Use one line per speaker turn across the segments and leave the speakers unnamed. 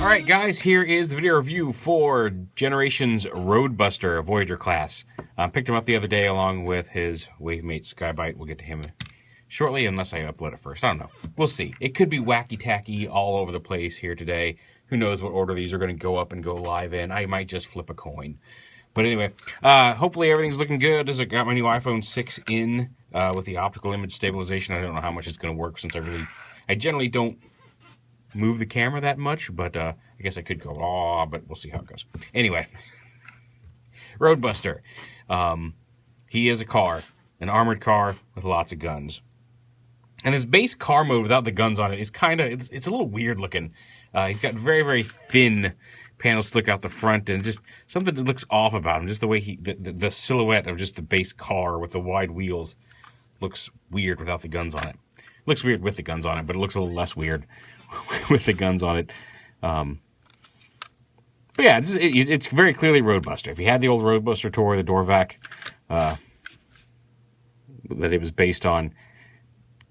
Alright guys, here is the video review for Generations Roadbuster, Voyager class. Picked him up the other day along with his Wavemate Skybite. We'll get to him shortly, unless I upload it first. I don't know. We'll see. It could be wacky-tacky all over the place here today. Who knows what order these are going to go up and go live in. I might just flip a coin. But anyway, hopefully everything's looking good as I got my new iPhone 6 in with the optical image stabilization. I don't know how much it's going to work since I generally don't move the camera that much, but I guess I could go, but we'll see how it goes. Anyway, Roadbuster. He is a car, an armored car with lots of guns. And his base car mode without the guns on it is kind of, it's a little weird looking. He's got very, very thin panels stick out the front, and just something that looks off about him. Just the way the silhouette of just the base car with the wide wheels looks weird without the guns on it. Looks weird with the guns on it, but it looks a little less weird with the guns on it. But yeah, it's very clearly Roadbuster. If you had the old Roadbuster toy, the Dorvac that it was based on,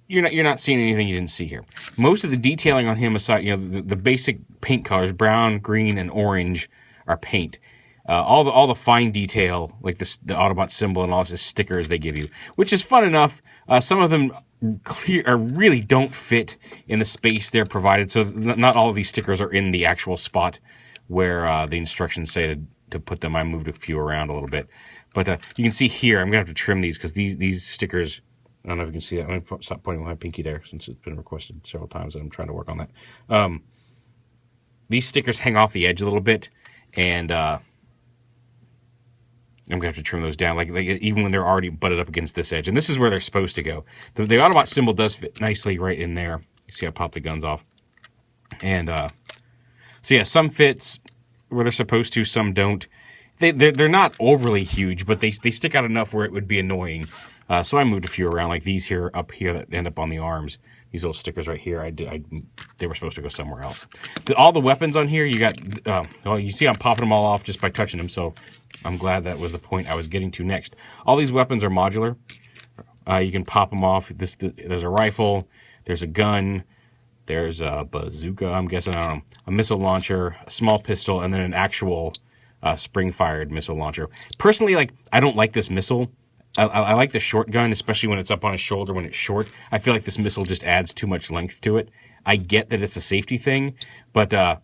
you're not seeing anything you didn't see here. Most of the detailing on him, aside, the basic paint colors, brown, green, and orange, are paint. All the fine detail, like the Autobot symbol and all the stickers they give you, which is fun enough. Some of them really don't fit in the space they're provided, so not all of these stickers are in the actual spot where the instructions say to put them. I moved a few around a little bit, but you can see here, I'm gonna have to trim these because these stickers, I don't know if you can see that. I'm gonna stop pointing with my pinky there since it's been requested several times and I'm trying to work on that. These stickers hang off the edge a little bit, and I'm going to have to trim those down, like even when they're already butted up against this edge. And this is where they're supposed to go. The Autobot symbol does fit nicely right in there. You see I pop the guns off. And so yeah, some fits where they're supposed to, some don't. They're not overly huge, but they stick out enough where it would be annoying. So I moved a few around, like these here up here that end up on the arms. These little stickers right here, they were supposed to go somewhere else. All the weapons on here, you got, well, you see I'm popping them all off just by touching them, so I'm glad that was the point I was getting to next. All these weapons are modular. You can pop them off. There's a rifle, there's a gun, there's a bazooka, I'm guessing, I don't know, a missile launcher, a small pistol, and then an actual spring-fired missile launcher. Personally, I don't like this missile. I like the short gun, especially when it's up on his shoulder when it's short. I feel like this missile just adds too much length to it. I get that it's a safety thing, but I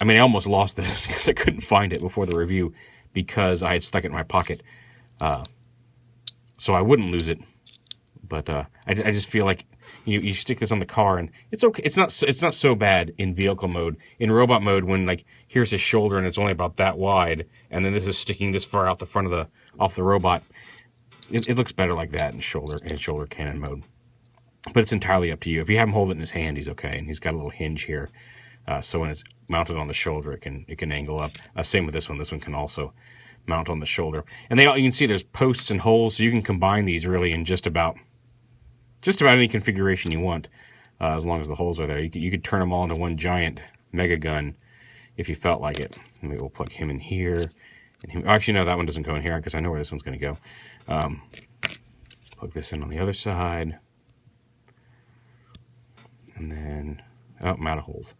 almost lost this because I couldn't find it before the review because I had stuck it in my pocket. So I wouldn't lose it. But I just feel like you stick this on the car and it's okay. It's not so bad in vehicle mode. In robot mode, when here's his shoulder and it's only about that wide, and then this is sticking this far out the front of off the robot. It looks better like that in shoulder cannon mode. But it's entirely up to you. If you have him hold it in his hand, he's okay. And he's got a little hinge here. So when it's mounted on the shoulder, it can angle up. Same with this one. This one can also mount on the shoulder. And you can see there's posts and holes, so you can combine these really in just about any configuration you want, as long as the holes are there. You could turn them all into one giant mega gun if you felt like it. Maybe we'll plug him in here. Actually, no, that one doesn't go in here because I know where this one's going to go. Plug this in on the other side. And then, I'm out of holes.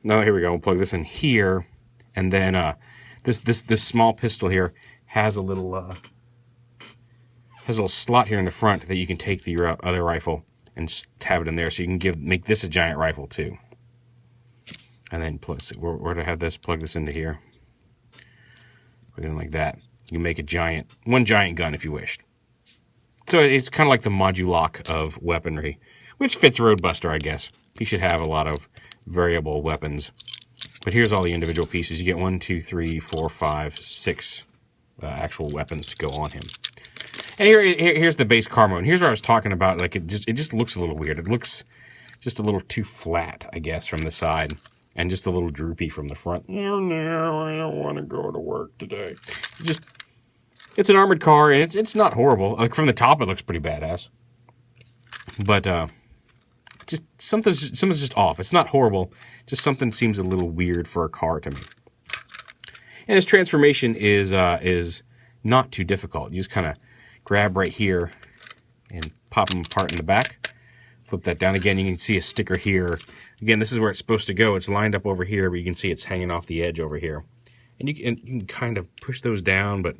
No, here we go. We'll plug this in here. And then this small pistol here has a little slot here in the front that you can take the other rifle and just have it in there. So you can make this a giant rifle too. And then where do I have this? Plug this into here. Put it in like that. You can make one giant gun if you wished. So it's kind of like the modulock of weaponry, which fits Roadbuster, I guess. He should have a lot of variable weapons. But here's all the individual pieces. You get 1, 2, 3, 4, 5, 6 actual weapons to go on him. And here's the base car mode. And here's what I was talking about. It just looks a little weird. It looks just a little too flat, I guess, from the side. And just a little droopy from the front. No, I don't want to go to work today. It's an armored car, and it's not horrible. From the top, it looks pretty badass. But just something's just off. It's not horrible. Just something seems a little weird for a car to me. And his transformation is not too difficult. You just kind of grab right here and pop them apart in the back. Flip that down again. You can see a sticker here. Again, this is where it's supposed to go. It's lined up over here, but you can see it's hanging off the edge over here. And you can kind of push those down, but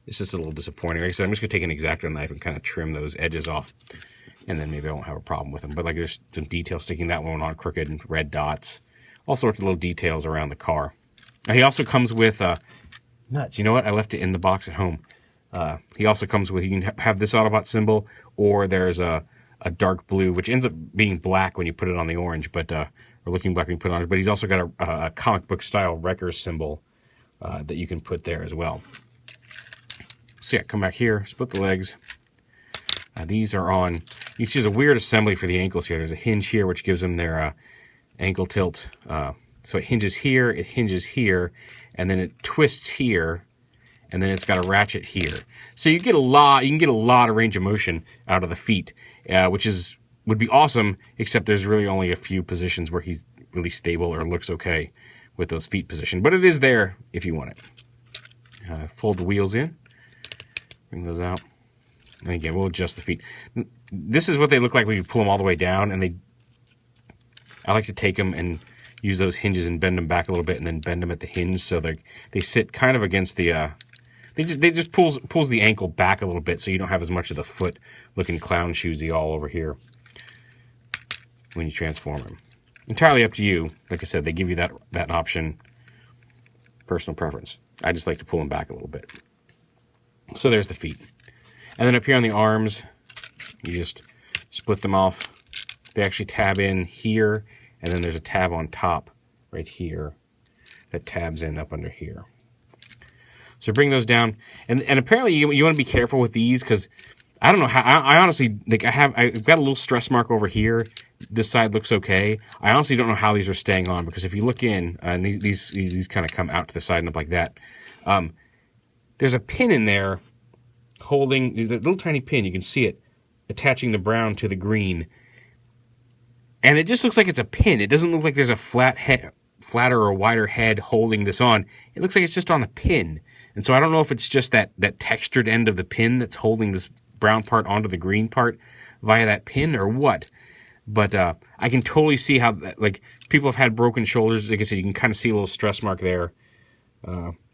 it's just a little disappointing. Like I said, I'm just going to take an X-Acto knife and kind of trim those edges off, and then maybe I won't have a problem with them. But like there's some details sticking that one on crooked and red dots. All sorts of little details around the car. Now, he also comes with... nuts. You know what? I left it in the box at home. He also comes with... You can have this Autobot symbol, or there's a dark blue, which ends up being black when you put it on the orange, but or looking black when you put it on. But he's also got a comic book style Wrecker symbol that you can put there as well. So yeah, come back here, split the legs. These are on. You can see there's a weird assembly for the ankles here. There's a hinge here, which gives them their ankle tilt. So it hinges here, and then it twists here, and then it's got a ratchet here. So you get a lot. You can get a lot of range of motion out of the feet, which would be awesome. Except there's really only a few positions where he's really stable or looks okay with those feet position. But it is there if you want it. Fold the wheels in, bring those out, and again we'll adjust the feet. This is what they look like when you pull them all the way down, and I like to take them and use those hinges and bend them back a little bit, and then bend them at the hinge so they sit kind of against the. They just pulls the ankle back a little bit, so you don't have as much of the foot looking clown shoesy all over here when you transform them. Entirely up to you. Like I said, they give you that option. Personal preference. I just like to pull them back a little bit. So there's the feet, and then up here on the arms, you just split them off. They actually tab in here, and then there's a tab on top right here that tabs in up under here. So bring those down, and apparently you want to be careful with these, because I don't know how. I honestly, like, I've got a little stress mark over here. This side looks okay. I honestly don't know how these are staying on, because if you look in, and these kind of come out to the side and up like that, there's a pin in there holding the little tiny pin. You can see it attaching the brown to the green. And it just looks like it's a pin. It doesn't look like there's a flatter or wider head holding this on. It looks like it's just on a pin. And so I don't know if it's just that textured end of the pin that's holding this brown part onto the green part via that pin or what. But I can totally see how, like, people have had broken shoulders. Like I said, you can kind of see a little stress mark there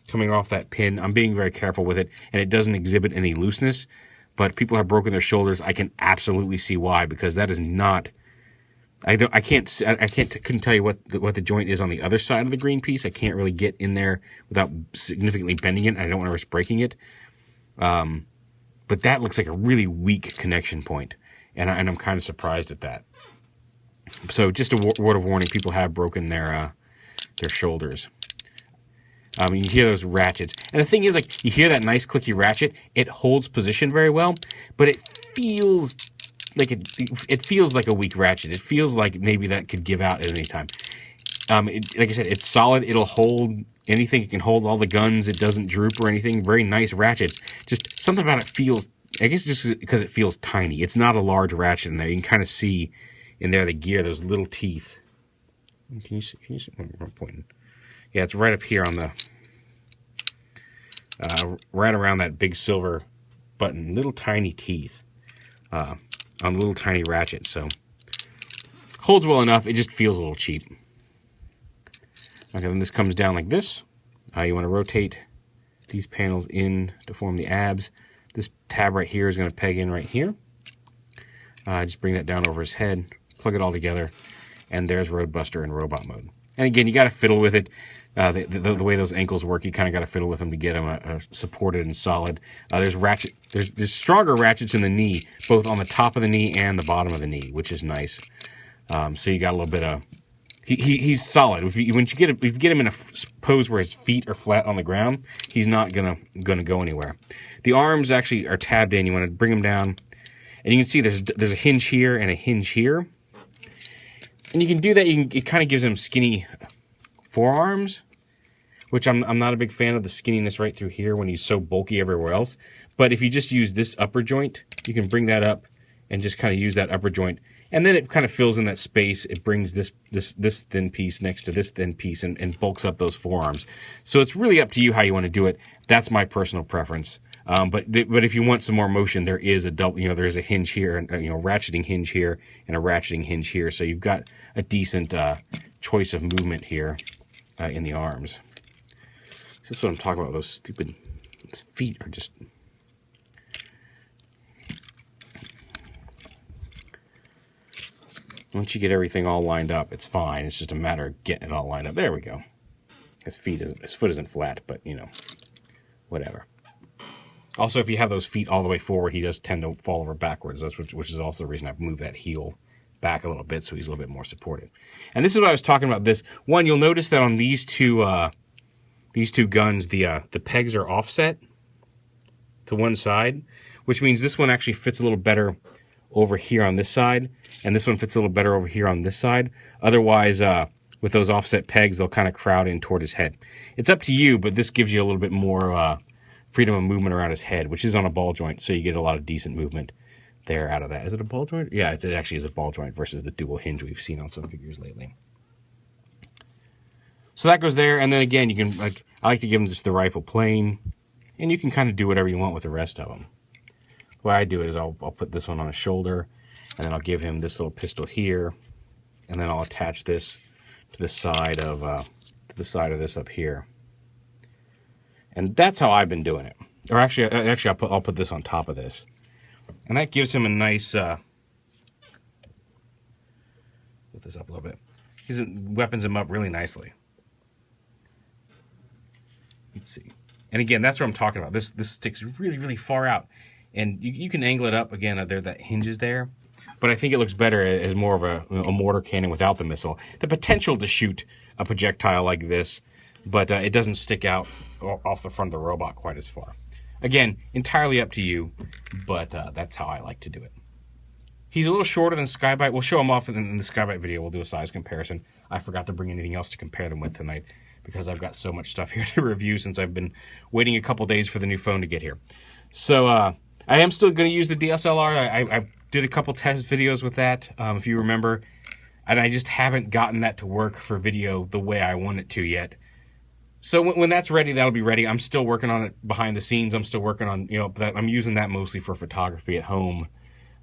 coming off that pin. I'm being very careful with it, and it doesn't exhibit any looseness. But people have broken their shoulders. I can absolutely see why, because that is not... couldn't tell you what the joint is on the other side of the green piece. I can't really get in there without significantly bending it. I don't want to risk breaking it. But that looks like a really weak connection point, and I'm kind of surprised at that. So just a word of warning: people have broken their shoulders. You hear those ratchets, and the thing is, like, you hear that nice clicky ratchet. It holds position very well, but it feels like it feels like a weak ratchet. It feels like maybe that could give out at any time. Like I said, it's solid. It'll hold anything. It can hold all the guns. It doesn't droop or anything. Very nice ratchets. Just something about it feels, I guess just because it feels tiny. It's not a large ratchet in there. You can kind of see in there the gear, those little teeth. Can you see? I'm pointing. Yeah, it's right up here on the, right around that big silver button. Little tiny teeth. On little tiny ratchets, so holds well enough. It just feels a little cheap. Okay, then this comes down like this. You want to rotate these panels in to form the abs. This tab right here is going to peg in right here. Just bring that down over his head, plug it all together, and there's Roadbuster in robot mode. And again, you got to fiddle with it. The way those ankles work, you kind of got to fiddle with them to get them supported and solid. There's stronger ratchets in the knee, both on the top of the knee and the bottom of the knee, which is nice. So you got a little bit of... He's solid. If you get him in a pose where his feet are flat on the ground, he's not gonna go anywhere. The arms actually are tabbed in. You want to bring them down, and you can see there's a hinge here and a hinge here, and you can do that. It kind of gives him skinny forearms, which I'm not a big fan of the skinniness right through here when he's so bulky everywhere else. But if you just use this upper joint, you can bring that up and just kind of use that upper joint, and then it kind of fills in that space. It brings this thin piece next to this thin piece and bulks up those forearms. So it's really up to you how you want to do it. That's my personal preference. But if you want some more motion, there is a double, there's a hinge here, and ratcheting hinge here, and a ratcheting hinge here. So you've got a decent choice of movement here in the arms. This is what I'm talking about. Those stupid feet are just. Once you get everything all lined up, it's fine. It's just a matter of getting it all lined up. There we go. His foot isn't flat, but whatever. Also, if you have those feet all the way forward, he does tend to fall over backwards. Which is also the reason I've moved that heel back a little bit, so he's a little bit more supported. And this is what I was talking about. This one, you'll notice that on these two guns, the pegs are offset to one side, which means this one actually fits a little better over here on this side, and this one fits a little better over here on this side. Otherwise, with those offset pegs, they'll kind of crowd in toward his head. It's up to you, but this gives you a little bit more freedom of movement around his head, which is on a ball joint, so you get a lot of decent movement there out of that. Is it a ball joint? Yeah, it actually is a ball joint versus the dual hinge we've seen on some figures lately. So that goes there, and then again, you can I like to give him just the rifle plain, and you can kind of do whatever you want with the rest of them. The way I do it is I'll put this one on his shoulder, and then I'll give him this little pistol here, and then I'll attach this to the side of this up here. And that's how I've been doing it. Or actually I'll put this on top of this. And that gives him a nice, lift this up a little bit. Weapons him up really nicely. Let's see. And again, that's what I'm talking about. This sticks really, really far out. And you can angle it up, again, that hinges there. But I think it looks better as more of a mortar cannon without the missile. The potential to shoot a projectile like this, but it doesn't stick out off the front of the robot quite as far. Again, entirely up to you, but that's how I like to do it. He's a little shorter than Skybite. We'll show him off in the Skybite video. We'll do a size comparison. I forgot to bring anything else to compare them with tonight because I've got so much stuff here to review since I've been waiting a couple days for the new phone to get here. So I am still going to use the DSLR. I did a couple test videos with that, if you remember, and I just haven't gotten that to work for video the way I want it to yet. So when that's ready, that'll be ready. I'm still working on it behind the scenes. I'm still working on, I'm using that mostly for photography at home.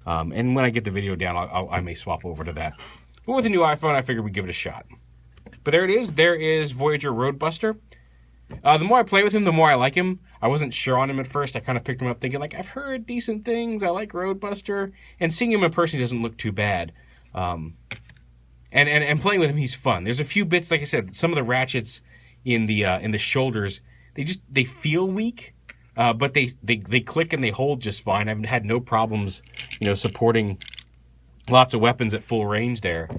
And when I get the video down, I may swap over to that. But with the new iPhone, I figured we'd give it a shot. But there it is. There is Voyager Roadbuster. The more I play with him, the more I like him. I wasn't sure on him at first. I kind of picked him up thinking, I've heard decent things. I like Roadbuster. And seeing him in person doesn't look too bad. And playing with him, he's fun. There's a few bits, like I said, some of the ratchets in the shoulders, they feel weak, but they click and they hold just fine. I've had no problems, supporting lots of weapons at full range there.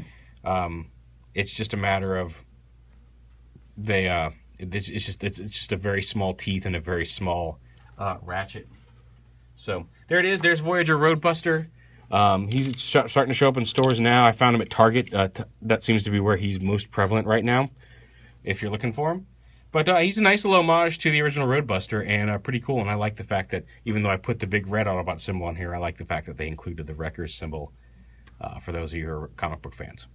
It's just a matter of it's just a very small teeth and a very small ratchet. So there it is. There's Voyager Roadbuster. He's starting to show up in stores now. I found him at Target. That seems to be where he's most prevalent right now, if you're looking for him. But he's a nice little homage to the original Roadbuster, and pretty cool. And I like the fact that, even though I put the big red Autobot symbol on here, I like the fact that they included the Wreckers symbol for those of you who are comic book fans.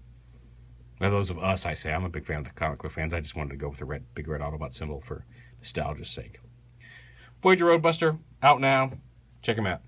Well, those of us, I say. I'm a big fan of the comic book fans. I just wanted to go with the big red Autobot symbol for nostalgia's sake. Voyager Roadbuster, out now. Check him out.